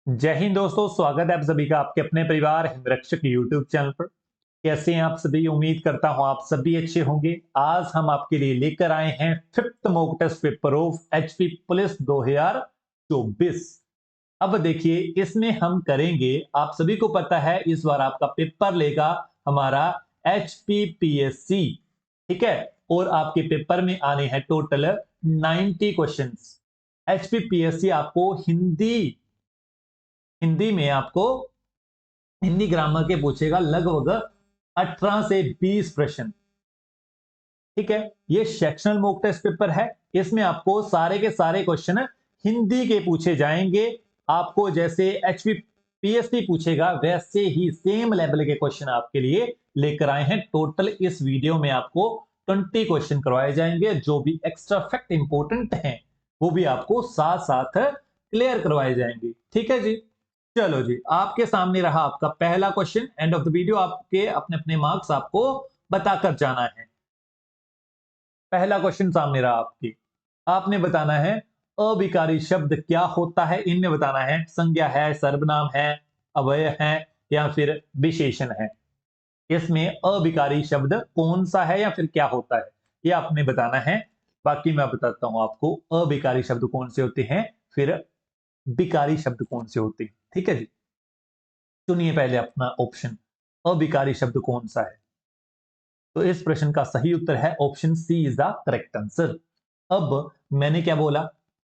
जय हिंद दोस्तों, स्वागत है आप सभी का आपके अपने परिवार हिमरक्षक यूट्यूब चैनल पर। कैसे हैं आप सभी? उम्मीद करता हूं आप सभी अच्छे होंगे। आज हम आपके लिए लेकर आए हैं fifth mock test paper of HP police 2024। अब देखिए, इसमें हम करेंगे, आप सभी को पता है इस बार आपका पेपर लेगा हमारा एचपीपीएससी। ठीक है, और आपके पेपर में आने हैं टोटल 90 क्वेश्चंस। एचपीपीएससी आपको हिंदी में आपको हिंदी ग्रामर के पूछेगा लगभग 18 से 20 प्रश्न। ठीक है, ये सेक्शनल मॉक टेस्ट पेपर है। इसमें आपको सारे के सारे क्वेश्चन हिंदी के पूछे जाएंगे। आपको जैसे एचपीपीएससी पूछेगा वैसे ही सेम लेवल के क्वेश्चन आपके लिए लेकर आए हैं। टोटल इस वीडियो में आपको 20 क्वेश्चन करवाए जाएंगे, जो भी एक्स्ट्रा फैक्ट इंपॉर्टेंट हैं वो भी आपको साथ साथ क्लियर करवाए जाएंगे। ठीक है जी, चलो जी, आपके सामने रहा आपका पहला question. End of the video आपके अपने अपने मार्क्स आपको बताकर जाना है। पहला क्वेश्चन सामने रहा आपकी, आपने बताना है अभिकारी शब्द क्या होता है। इनमें बताना है संज्ञा है, सर्वनाम है, अव्यय है या फिर विशेषण है। इसमें अभिकारी शब्द कौन सा है या फिर क्या होता है, ये आपने बताना है। बाकी मैं बताता हूं आपको अभिकारी शब्द कौन से होते हैं, फिर विकारी शब्द कौन से होते हैं। ठीक है जी, चुनिए पहले अपना ऑप्शन, अभिकारी शब्द कौन सा है। तो इस प्रश्न का सही उत्तर है option C is the correct answer. अब मैंने क्या बोला,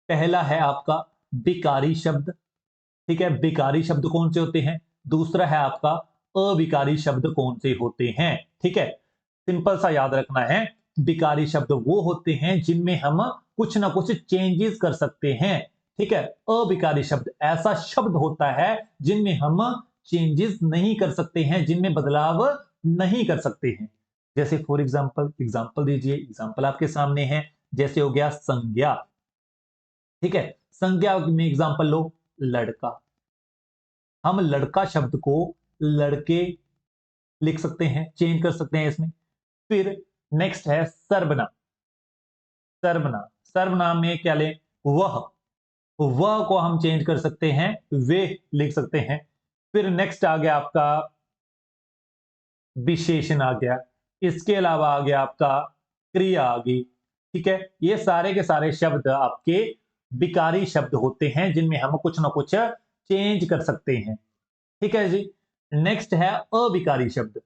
पहला है आपका विकारी शब्द। ठीक है, विकारी शब्द कौन से होते हैं। दूसरा है आपका अविकारी शब्द कौन से होते हैं। ठीक है, सिंपल सा याद रखना है, विकारी शब्द वो होते हैं जिनमें हम कुछ ना कुछ चेंजेस कर सकते हैं। ठीक है, अविकारी शब्द ऐसा शब्द होता है जिनमें हम चेंजेस नहीं कर सकते हैं, जिनमें बदलाव नहीं कर सकते हैं। जैसे फॉर एग्जाम्पल, एग्जाम्पल दीजिए, एग्जाम्पल आपके सामने है। जैसे हो गया संज्ञा। ठीक है, संज्ञा में एग्जाम्पल लो, लड़का। हम लड़का शब्द को लड़के लिख सकते हैं, चेंज कर सकते हैं इसमें। फिर नेक्स्ट है सर्वनाम। सर्वनाम, सर्वनाम में क्या ले, वह। वह को हम चेंज कर सकते हैं, वे लिख सकते हैं। फिर नेक्स्ट आ गया आपका विशेषण आ गया। इसके अलावा आ गया आपका क्रिया आ गई। ठीक है, ये सारे के सारे शब्द आपके विकारी शब्द होते हैं जिनमें हम कुछ ना कुछ चेंज कर सकते हैं। ठीक है जी, नेक्स्ट है अविकारी शब्द।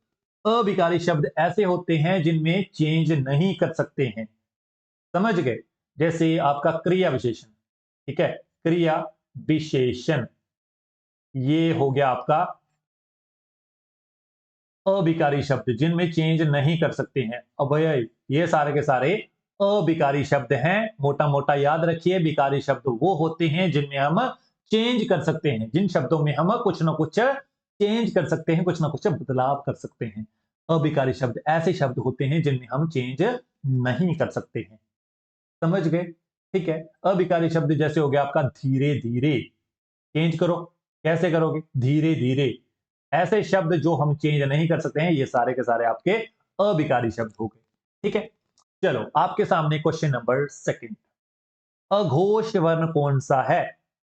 अविकारी शब्द ऐसे होते हैं जिनमें चेंज नहीं कर सकते हैं। समझ गए, जैसे आपका क्रिया विशेषण। ठीक है, क्रिया विशेषण ये हो गया आपका अविकारी शब्द जिनमें चेंज नहीं कर सकते हैं। अव्यय, ये सारे के सारे अविकारी शब्द हैं। मोटा मोटा याद रखिए, विकारी शब्द वो होते हैं जिनमें हम चेंज कर सकते हैं, जिन शब्दों में हम कुछ ना कुछ चेंज कर सकते हैं, कुछ ना कुछ बदलाव कर सकते हैं। अविकारी शब्द ऐसे शब्द होते हैं जिनमें हम चेंज नहीं कर सकते हैं। समझ गए? ठीक है, अविकारी शब्द जैसे हो गया आपका धीरे धीरे। चेंज करो, कैसे करोगे? धीरे धीरे। ऐसे शब्द जो हम चेंज नहीं कर सकते हैं, ये सारे के सारे आपके अविकारी शब्द हो गए। ठीक है, चलो आपके सामने क्वेश्चन नंबर सेकंड, अघोष वर्ण कौन सा है।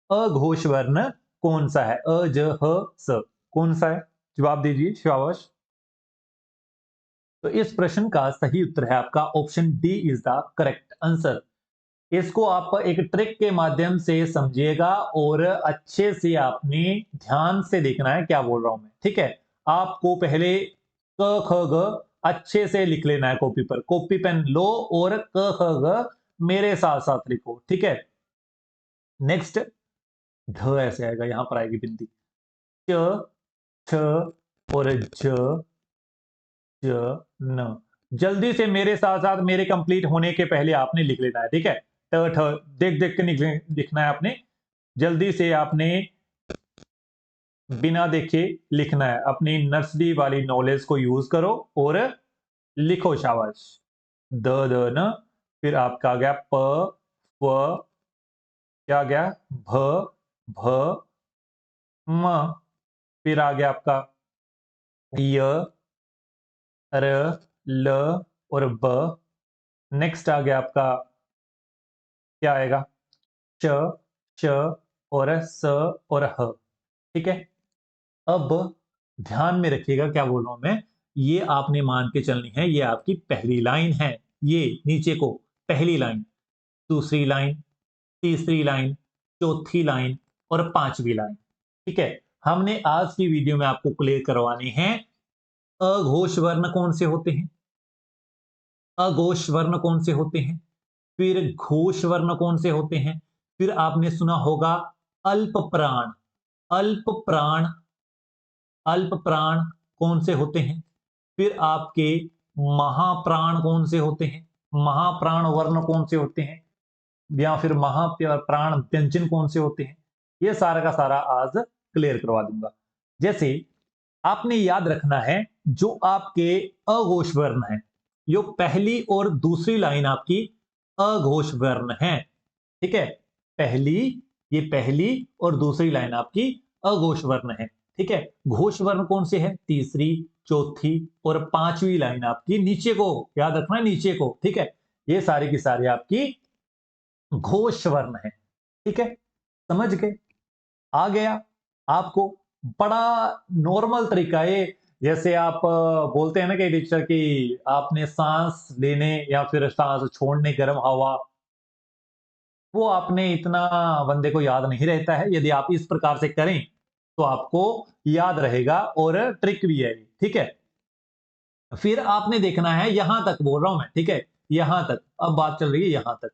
अघोष वर्ण कौन सा है, अ ज ह स, कौन सा है? जवाब दीजिए शाबाश। तो इस प्रश्न का सही उत्तर है आपका option D is the correct answer. इसको आप एक ट्रिक के माध्यम से समझिएगा और अच्छे से आपने ध्यान से देखना है क्या बोल रहा हूं मैं। ठीक है, आपको पहले क ख ग अच्छे से लिख लेना है कॉपी पर। कॉपी पेन लो और क ख ग मेरे साथ साथ लिखो। ठीक है, नेक्स्ट ढ ऐसे आएगा, यहां पर आएगी बिंदी। च, छ और ज, ज, न। जल्दी से मेरे साथ साथ मेरे कंप्लीट होने के पहले आपने लिख लेना है। ठीक है, ट ठ देख देख के लिखना है आपने। जल्दी से आपने बिना देखे लिखना है। अपनी नर्सरी वाली नॉलेज को यूज करो और लिखो शाबाश। द द न, फिर आपका आ गया प, व, क्या आ गया, भ, भ, म, फिर आ गया आपका य, र, ल और ब। नेक्स्ट आ गया आपका, क्या आएगा, च, च, और स और ह। ठीक है, अब ध्यान में रखिएगा क्या बोल रहा हूं मैं। ये आपने मान के चलनी है, ये आपकी पहली लाइन है, ये नीचे को पहली लाइन, दूसरी लाइन, तीसरी लाइन, चौथी लाइन और पांचवी लाइन। ठीक है, हमने आज की वीडियो में आपको क्लियर करवाने हैं अघोष वर्ण कौन से होते हैं, अघोष वर्ण कौन से होते हैं, फिर घोष वर्ण कौन से होते हैं, फिर आपने सुना होगा अल्प प्राण, अल्प प्राण, अल्प प्राण कौन से होते हैं, फिर आपके महाप्राण कौन से होते हैं, महाप्राण वर्ण कौन से होते हैं, या फिर महाप्राण व्यंजन कौन से होते हैं। ये सारा का सारा आज क्लियर करवा दूंगा। जैसे आपने याद रखना है, जो आपके अघोष वर्ण है, जो पहली और दूसरी लाइन आपकी अघोष वर्ण है। ठीक है, पहली, ये पहली और दूसरी लाइन आपकी अघोष वर्ण है। ठीक है, घोष वर्ण कौन से है, तीसरी, चौथी और पांचवी लाइन आपकी नीचे को, याद रखना है नीचे को। ठीक है, ये सारी की सारी आपकी घोष वर्ण है। ठीक है, समझ गए, आ गया आपको। बड़ा नॉर्मल तरीका है। जैसे आप बोलते हैं ना कि टीचर की आपने सांस लेने या फिर सांस छोड़ने गर्म हवा, वो आपने इतना बंदे को याद नहीं रहता है। यदि आप इस प्रकार से करें तो आपको याद रहेगा और ट्रिक भी है। ठीक है, फिर आपने देखना है, यहां तक बोल रहा हूं मैं। ठीक है, यहां तक अब बात चल रही है, यहां तक,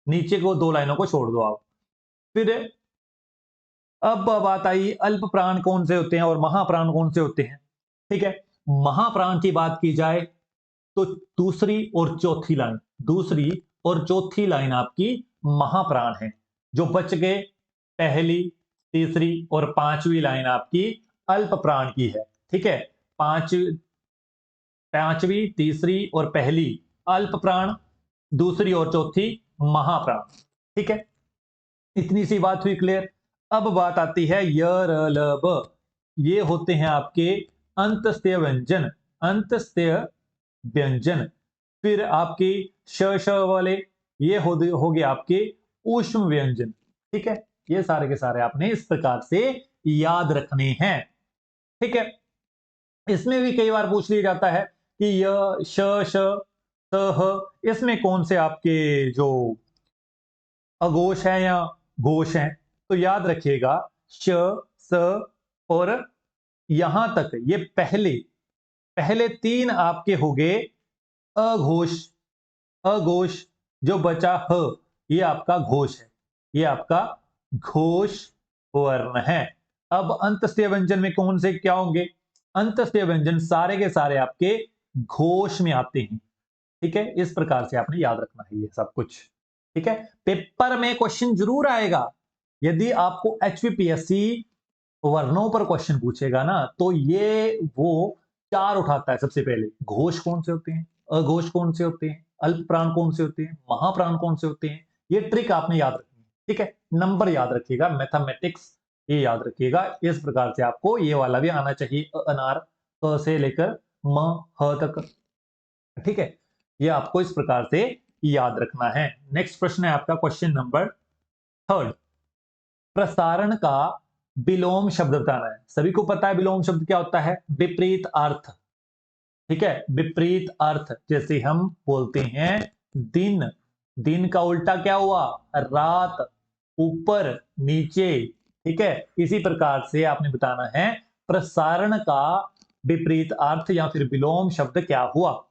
नीचे को दो लाइनों को छोड़ दो आप। फिर अब बात आई अल्प प्राण कौन से होते हैं और महाप्राण कौन से होते हैं। ठीक है, महाप्राण की बात की जाए तो दूसरी और चौथी लाइन, दूसरी और चौथी लाइन आपकी महाप्राण है। जो बच गए पहली, तीसरी और पांचवी लाइन आपकी अल्प प्राण की है। ठीक है, पांच, पांचवी, तीसरी और पहली अल्प प्राण, दूसरी और चौथी महाप्राण। ठीक है, इतनी सी बात हुई क्लियर। अब बात आती है य र ल ब, ये होते हैं आपके अंतस्तेय व्यंजन, अंतस्तेय व्यंजन। फिर आपकी श श वाले, ये हो गए आपके ऊष्म व्यंजन। ठीक है, ये सारे के सारे आपने इस प्रकार से याद रखने हैं। ठीक है, इसमें भी कई बार पूछ लिया जाता है कि य श श त ह, इसमें कौन से आपके जो अघोष है या घोष है। तो याद रखिएगा, श, स और यहां तक ये पहले, पहले तीन आपके हो गए अघोष, अघोष। जो बचा ह, ये आपका घोष है, ये आपका घोष वर्ण है। अब अंतस्तेय व्यंजन में कौन से क्या होंगे, अंतस्तेय व्यंजन सारे के सारे आपके घोष में आते हैं। ठीक है, इस प्रकार से आपने याद रखना है ये सब कुछ। ठीक है, पेपर में क्वेश्चन जरूर आएगा। यदि आपको एचपीपीएससी वर्णों पर क्वेश्चन पूछेगा ना, तो ये वो चार उठाता है सबसे पहले। घोष कौन से होते हैं, अघोष कौन से होते हैं, अल्प प्राण कौन से होते हैं, महाप्राण कौन से होते हैं। ये ट्रिक आपने याद रखनी है। ठीक है, नंबर याद रखिएगा, मैथमेटिक्स ये याद रखिएगा। इस प्रकार से आपको ये वाला भी आना चाहिए, अनार, क से लेकर म ह तक। ठीक है, ये आपको इस प्रकार से याद रखना है। नेक्स्ट प्रश्न है आपका क्वेश्चन नंबर थर्ड, प्रसारण का विलोम शब्द बताना है। सभी को पता है विलोम शब्द क्या होता है, विपरीत अर्थ। ठीक है, विपरीत अर्थ। जैसे हम बोलते हैं दिन, दिन का उल्टा क्या हुआ, रात, ऊपर, नीचे। ठीक है, इसी प्रकार से आपने बताना है प्रसारण का विपरीत अर्थ या फिर विलोम शब्द क्या हुआ।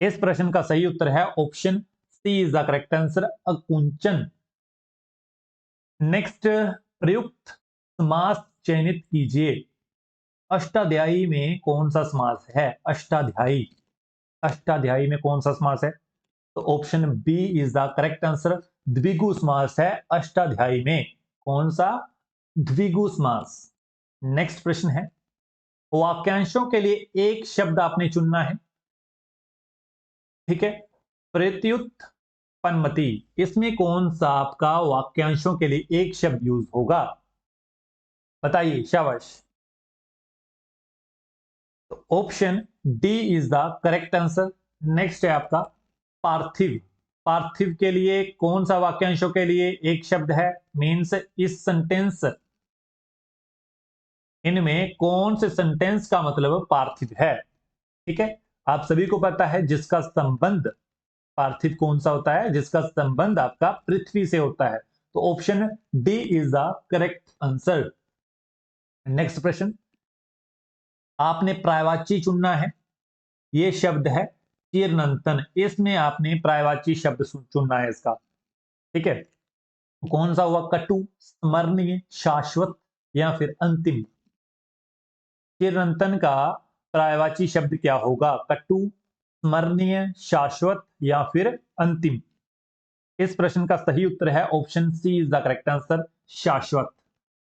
इस प्रश्न का सही उत्तर है option C is the correct answer, अकुंचन। नेक्स्ट, प्रयुक्त समास चयनित कीजिए। अष्टाध्यायी में कौन सा समास है, अष्टाध्यायी, अष्टाध्यायी में कौन सा समास है। तो option B is the correct answer, द्विगु समास है अष्टाध्यायी में। कौन सा, द्विगु समास। नेक्स्ट प्रश्न है, वाक्यांशों के लिए एक शब्द आपने चुनना है। ठीक है, प्रत्युत्पन्नमति, इसमें कौन सा आपका वाक्यांशों के लिए एक शब्द यूज होगा, बताइए शाबाश। Option D is the correct answer. Next है आपका पार्थिव, पार्थिव के लिए कौन सा वाक्यांशों के लिए एक शब्द है, मीन्स इस सेंटेंस, इनमें कौन से सेंटेंस का मतलब पार्थिव है। ठीक है, आप सभी को पता है जिसका संबंध पार्थिव कौन सा होता है, जिसका संबंध आपका पृथ्वी से होता है। तो option D is the correct answer. Next प्रश्न, आपने पर्यायवाची चुनना है। ये शब्द है चिरनंतन, इसमें आपने पर्यायवाची शब्द चुनना है इसका। ठीक है, कौन सा हुआ, कटु, स्मरणीय, शाश्वत या फिर अंतिम। चिरंतन का पर्यायवाची शब्द क्या होगा, कटु, स्मरणीय, शाश्वत या फिर अंतिम। इस प्रश्न का सही उत्तर है option C is the correct answer, शाश्वत।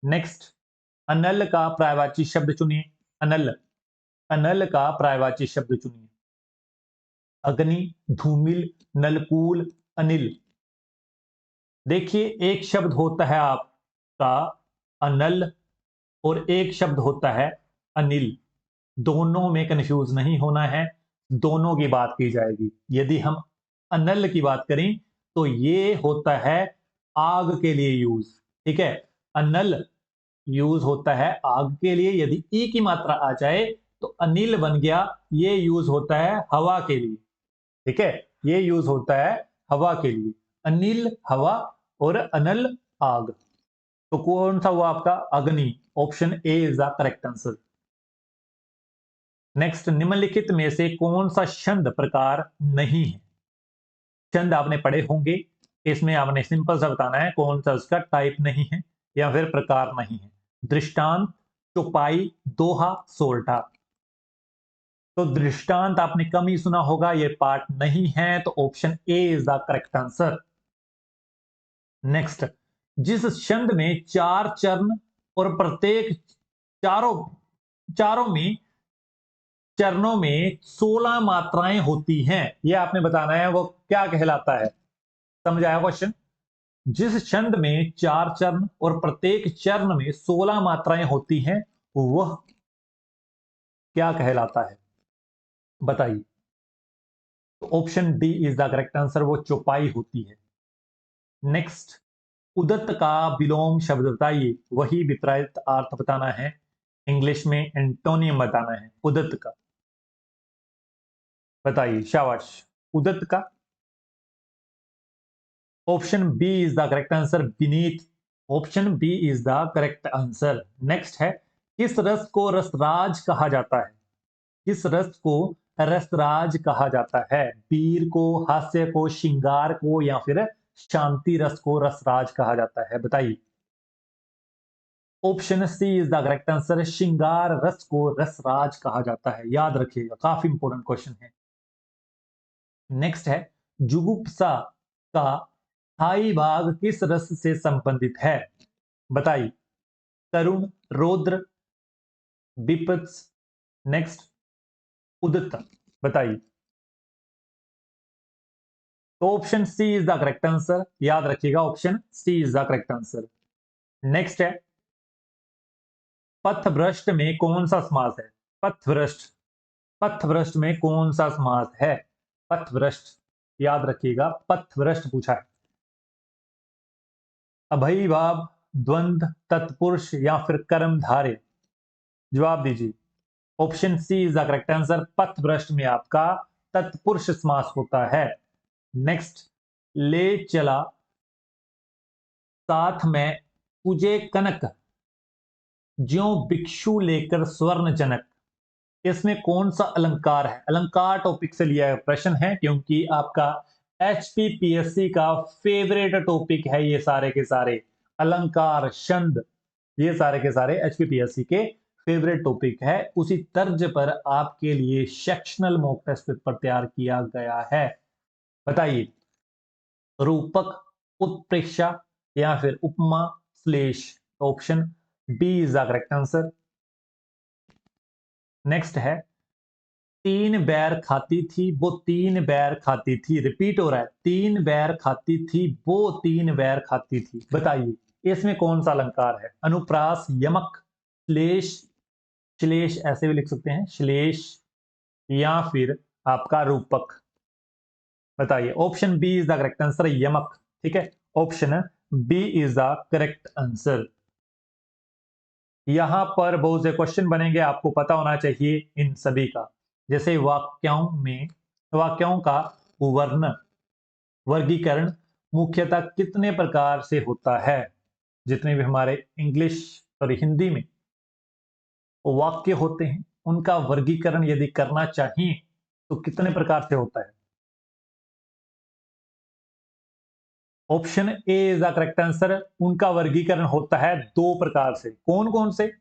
नेक्स्ट, अनल का पर्यायवाची शब्द चुनिए। अनल, अनल का पर्यायवाची शब्द चुनिए। अग्नि, धूमिल, नलकूल, अनिल। देखिए, एक शब्द होता है आपका अनल और एक शब्द होता है अनिल, दोनों में कंफ्यूज नहीं होना है, दोनों की बात की जाएगी। यदि हम अनल की बात करें तो ये होता है आग के लिए यूज। ठीक है, अनल यूज होता है आग के लिए। यदि ई की मात्रा आ जाए तो अनिल बन गया, ये यूज होता है हवा के लिए। ठीक है, ये यूज होता है हवा के लिए, अनिल हवा और अनल आग। तो कौन सा हुआ आपका, अग्नि। Option A is the correct answer. Next, निम्नलिखित में से कौन सा छंद प्रकार नहीं है। छंद आपने पढ़े होंगे, इसमें आपने सिंपल सा बताना है कौन सा उसका टाइप नहीं है या फिर प्रकार नहीं है। दृष्टांत, चौपाई, दोहा, सोल्टा। तो दृष्टांत आपने कम ही सुना होगा, ये पार्ट नहीं है, तो option A is the correct answer. Next, जिस छंद में चार चरण और प्रत्येक चारों चारों में चरणों में 16 मात्राएं होती हैं, यह आपने बताना है वो क्या कहलाता है। समझ आया क्वेश्चन। जिस छंद में चार चरण और प्रत्येक चरण में 16 मात्राएं होती हैं, वह क्या कहलाता है, बताइए। तो option D is the correct answer, वो चौपाई होती है। नेक्स्ट, उदत्त का विलोम शब्द बताइए, वही विपरीत अर्थ बताना है, इंग्लिश में एंटोनियम बताना है उदत्त का। बताइए, शाबाश। उदत्त का option B is the correct answer, beneath. Option B is the correct answer. Next है, किस रस को रसराज कहा जाता है। किस रस को रसराज कहा जाता है, वीर को, हास्य को, श्रृंगार को या फिर शांति रस को रसराज कहा जाता है, बताइए। Option C is the correct answer, श्रृंगार रस को रसराज कहा जाता है, याद रखिएगा, काफी इंपोर्टेंट क्वेश्चन है। नेक्स्ट है, जुगुप्सा का स्थायी भाग किस रस से संबंधित है, बताइए। तरुण, रौद्र, विपत्स, नेक्स्ट उदत्त, बताइए। तो option C is the correct answer, याद रखिएगा, option C is the correct answer. Next है, पथभ्रष्ट में कौन सा समास है। पथभ्रष्ट, पथभ्रष्ट में कौन सा समास है, पथभ्रष्ट, याद रखिएगा, पथभ्रष्ट पूछा है। अभयभाव, द्वंद्व, तत्पुरुष या फिर कर्मधारय, जवाब दीजिए। Option C is the correct answer, पथभ्रष्ट में आपका तत्पुरुष समास होता है। नेक्स्ट, ले चला साथ में तुझे कनक, ज्यों भिक्षु लेकर स्वर्ण जनक। इसमें कौन सा अलंकार है, अलंकार टॉपिक से लिया प्रश्न है, क्योंकि आपका एचपीपीएससी का फेवरेट टॉपिक है ये सारे के सारे अलंकार, छंद, ये सारे के सारे एचपीपीएससी के फेवरेट टॉपिक है। उसी तर्ज पर आपके लिए सेक्शनल मॉक टेस्ट पेपर तैयार किया गया है। बताइए, रूपक, उत्प्रेक्षा या फिर उपमा, श्लेष। Option B is the correct answer. Next है, तीन बैर खाती थी वो तीन बैर खाती थी, रिपीट हो रहा है, तीन बैर खाती थी वो तीन बैर खाती थी, बताइए इसमें कौन सा अलंकार है। अनुप्रास, यमक, श्लेष, श्लेष ऐसे भी लिख सकते हैं, श्लेष या फिर आपका रूपक। बताइए। Option B is the correct answer, यमक। ठीक है, option B is the correct answer. यहां पर बहुत से क्वेश्चन बनेंगे, आपको पता होना चाहिए इन सभी का। जैसे वाक्यों का वर्ण वर्गीकरण मुख्यतः कितने प्रकार से होता है। जितने भी हमारे इंग्लिश और हिंदी में वाक्य होते हैं, उनका वर्गीकरण यदि करना चाहिए तो कितने प्रकार से होता है। Option A is the correct answer. उनका वर्गीकरण होता है दो प्रकार से। कौन कौन से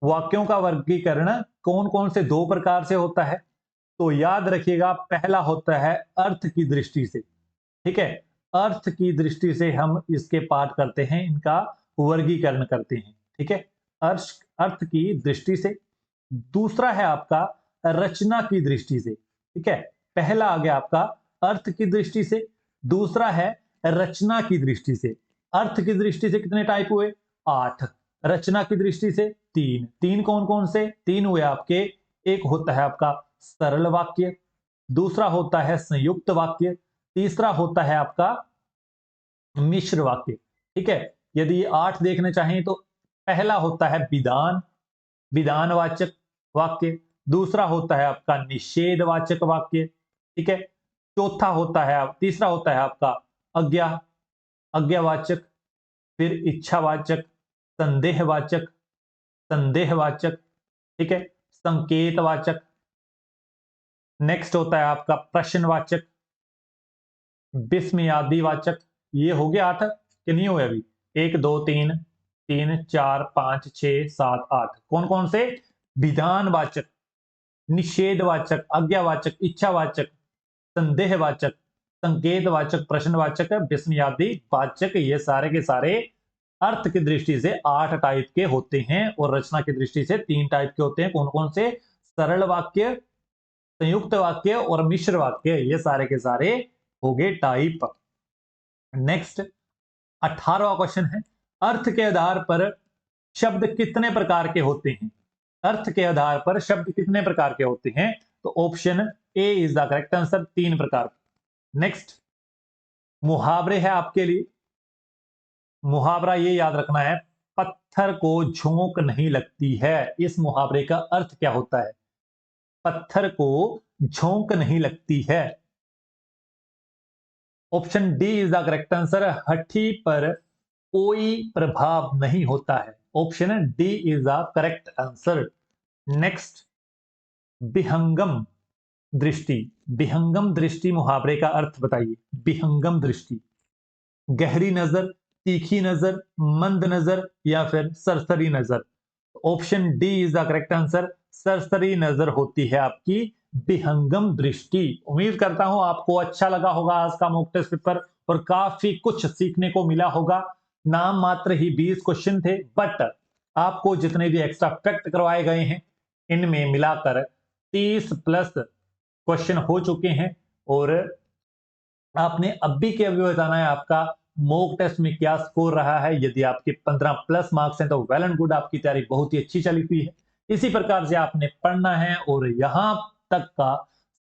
वाक्यों का वर्गीकरण कौन कौन से दो प्रकार से होता है? तो याद रखिएगा, पहला होता है अर्थ की दृष्टि से। ठीक है, अर्थ की दृष्टि से हम इसके पाठ करते हैं, इनका वर्गीकरण करते हैं। ठीक है, अर्थ की दृष्टि से। दूसरा है आपका रचना की दृष्टि से। ठीक है, पहला आ गया आपका अर्थ की दृष्टि से, दूसरा है रचना की दृष्टि से। अर्थ की दृष्टि से कितने टाइप हुए? 8। रचना की दृष्टि से 3। तीन कौन कौन से? 3 हुए आपके। एक होता है आपका सरल वाक्य, दूसरा होता है संयुक्त वाक्य, तीसरा होता है आपका मिश्र वाक्य। ठीक है, यदि 8 देखना चाहें तो पहला होता है विधान, विधानवाचक वाक्य। दूसरा होता है आपका निषेधवाचक वाक्य। ठीक है, चौथा होता है तीसरा होता है आपका आज्ञा आज्ञावाचक, फिर इच्छावाचक, संदेहवाचक, संदेहवाचक। ठीक है, संकेतवाचक। नेक्स्ट होता है आपका प्रश्नवाचक, विस्मयादिवाचक। ये हो गया 8 कि नहीं हुए अभी? 1 2 3 3 4 5 6 7 8। कौन कौन से? विधानवाचक, निषेधवाचक, आज्ञावाचक, इच्छावाचक, संदेहवाचक, संकेतवाचक, प्रश्नवाचक, विस्मयादि वाचक। ये सारे के सारे अर्थ की दृष्टि से 8 टाइप के होते हैं और रचना की दृष्टि से 3 टाइप के होते हैं। कौन कौन से? सरल वाक्य, संयुक्त वाक्य और मिश्र वाक्य। ये सारे के सारे हो गए टाइप। नेक्स्ट 18वां क्वेश्चन है, अर्थ के आधार पर शब्द कितने प्रकार के होते हैं? अर्थ के आधार पर शब्द कितने प्रकार के होते हैं? तो option A is the correct answer, 3 प्रकार। नेक्स्ट मुहावरे है आपके लिए। मुहावरा ये याद रखना है, पत्थर को झोंक नहीं लगती है। इस मुहावरे का अर्थ क्या होता है? पत्थर को झोंक नहीं लगती है। Option D is the correct answer, हठी पर कोई प्रभाव नहीं होता है। Option D is the correct answer. Next विहंगम दृष्टि। विहंगम दृष्टि मुहावरे का अर्थ बताइए। विहंगम दृष्टि, गहरी नजर, तीखी नजर, मंद नजर या फिर सरसरी नजर। Option D is the correct answer, सरसरी नजर होती है आपकी विहंगम दृष्टि। उम्मीद करता हूं आपको अच्छा लगा होगा आज का मॉक टेस्ट पेपर और काफी कुछ सीखने को मिला होगा। नाम मात्र ही 20 क्वेश्चन थे, बट आपको जितने भी एक्स्ट्रा फैक्ट करवाए गए हैं इनमें मिलाकर 30 प्लस क्वेश्चन हो चुके हैं। और आपने अभी के अभी बताना है आपका मॉक टेस्ट में क्या स्कोर रहा है। यदि आपके 15 प्लस मार्क्स हैं तो वेल एंड गुड, आपकी तैयारी बहुत ही अच्छी चली हुई है। इसी प्रकार से आपने पढ़ना है और यहां तक का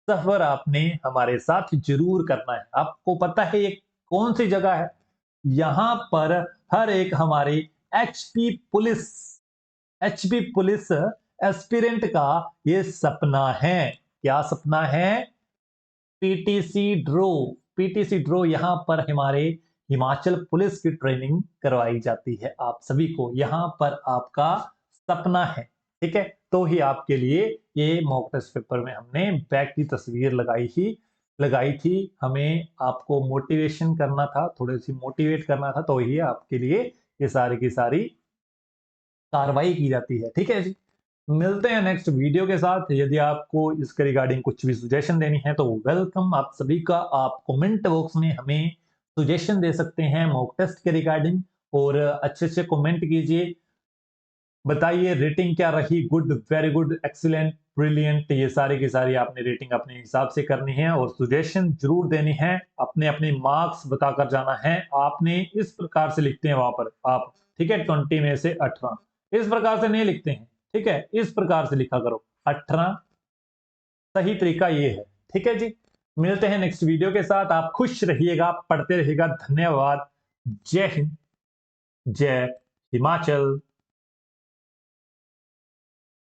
सफर आपने हमारे साथ जरूर करना है। आपको पता है ये कौन सी जगह है? यहां पर हर एक हमारी HP police HP police aspirant का ये सपना है। क्या सपना है? PTC draw. पीटीसी ड्रो, यहां पर हमारे हिमाचल पुलिस की ट्रेनिंग करवाई जाती है आप सभी को। यहां पर आपका सपना है, ठीक है, तो ही आपके लिए ये मॉक टेस्ट पेपर में हमने बैग की तस्वीर लगाई थी। हमें आपको मोटिवेशन करना था, थोड़ी सी मोटिवेट करना था, तो ही आपके लिए ये सारी की सारी कार्रवाई की जाती है। ठीक है जी, मिलते हैं नेक्स्ट वीडियो के साथ। यदि आपको इसके रिगार्डिंग कुछ भी सुजेशन देनी है तो वेलकम आप सभी का। आप कमेंट बॉक्स में हमें सुजेशन दे सकते हैं मॉक टेस्ट के रिगार्डिंग, और अच्छे से कमेंट कीजिए। बताइए रेटिंग क्या रही, good, very good, excellent, brilliant. ये सारी की सारी आपने रेटिंग अपने हिसाब से करनी है और सुजेशन जरूर देनी है। अपने अपने मार्क्स बताकर जाना है। आपने इस प्रकार से लिखते हैं वहां पर आप, ठीक है, 20 में से 18 इस प्रकार से नहीं लिखते हैं। ठीक है, इस प्रकार से लिखा करो 18। सही तरीका ये है। ठीक है जी। मिलते हैं नेक्स्ट वीडियो के साथ। आप खुश रहिएगा, पढ़ते रहिएगा। धन्यवाद। जय हिंद, जय हिमाचल।